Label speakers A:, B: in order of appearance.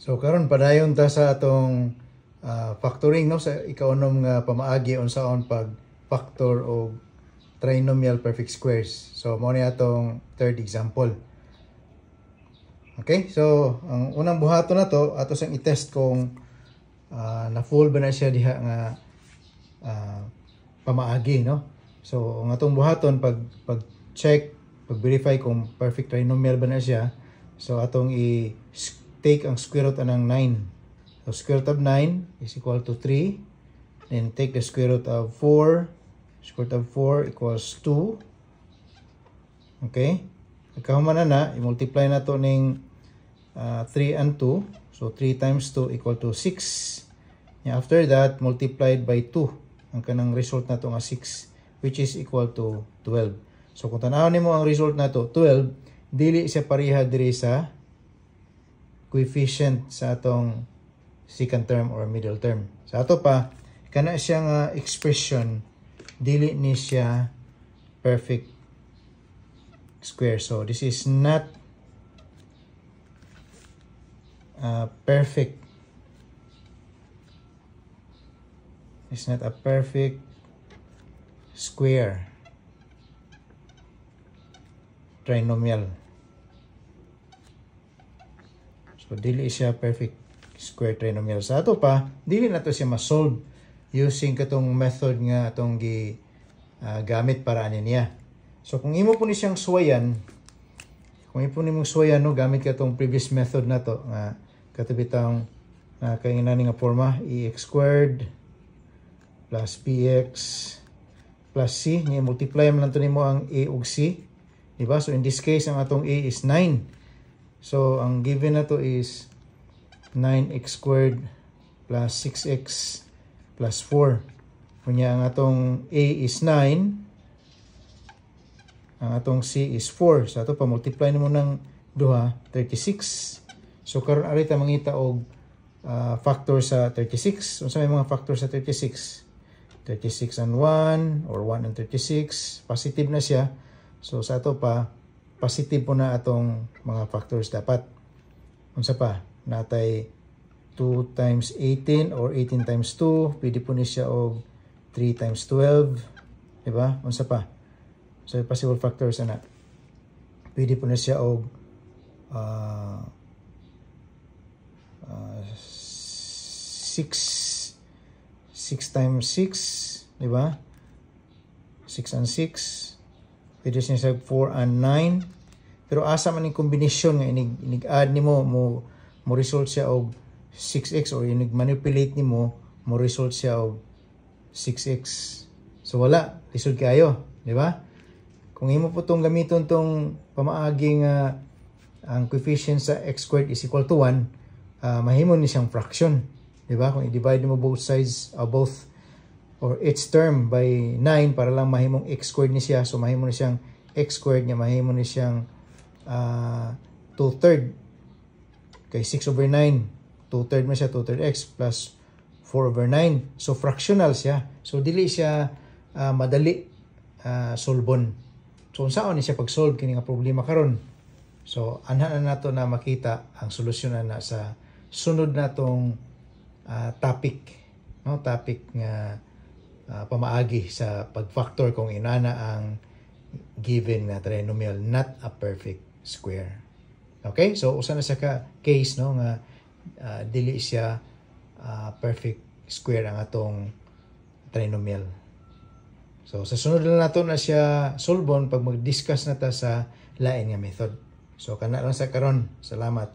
A: So karon padayon ta sa atong factoring no sa ikaunom nga pamaagi unsaon pag factor og trinomial perfect squares. So mao ni atong third example. Okay? So ang unang buhaton na to ato sang i-test kung na full ba na siya diha nga pamaagi no. So ang atong buhaton pag check, pag verify kung perfect trinomial ba na siya. So atong take ang square root anang 9. So square root of 9 is equal to 3. Then take the square root of 4. Square root of 4 equals 2. Okay? Nagkahuman na, i-multiply na to ning 3 and 2. So 3 times 2 equal to 6. After that, multiplied by 2. Ang kanang result na to nga 6, which is equal to 12. So kung tanawin mo ang result na to, 12, dili siya pareha diri sa coefficient sa atong second term or middle term. Sa ato pa, kana siya nga expression, dili ni siya perfect square. So this is not perfect. It's not a perfect square trinomial. So dili siya perfect square trinomial. Sa ato pa, dili na to siya ma-solve using katong method nga atong gamit para ani niya. So kung imo po ni siyang suwayan, no, gamit katong previous method na to nga katubitang kainani nga forma ax squared plus bx plus c, ni multiply man lang to nimo ang a ug c, di ba? So in this case ang atong a is 9. So ang given na to is 9x squared plus 6x plus 4. Kunya ang atong a is 9, ang atong c is 4. So ato pa multiply nimo ng duha, 36. So karon ari ta mangita og factor sa 36. Unsa may mga factor sa 36? 36 and 1 or 1 and 36, positive na siya. So sa ato pa, positive po na atong mga factors dapat. Unsa pa? Natay 2 times 18 or 18 times 2, pwede po ni siya og 3 times 12, di ba? Unsa pa? So possible factors ana. Pwede po na siya og 6 times 6, di ba? 6 and 6. Pwede siya sa 4 and 9. Pero asa man yung kombinasyon nga inig-add nimo mo result siya og 6x or inig-manipulate nimo mo result siya og 6x. So wala, lisod kayo, di ba? Kung imo po tong gamiton tong pamaagi nga ang coefficient sa x squared is equal to 1, mahimo ni siyang fraction. Diba? Kung i-divide mo both sides, both or each term by 9 para lang mahimong x squared ni siya. So mahimo ni siyang x squared niya, mahimo ni siyang 2/3. Kay 6 over 9, 2/3 man siya, 2/3 x plus 4 over 9. So fractional siya. So dili siya madali solbon. So unsaon ni siya pag-solve kini nga problema karon? So anha na nato na makita ang solusyon na sa sunod natong topic, no? Topic nga pamaagi sa pag-factor kung inana ang given na trinomial, not a perfect square. Okay? So usa na sa case no nga dili siya perfect square ang atong trinomial. So sa sunod na nato na siya solbon pag mag-discuss na ta sa lain nga method. So kana lang sa karon. Salamat.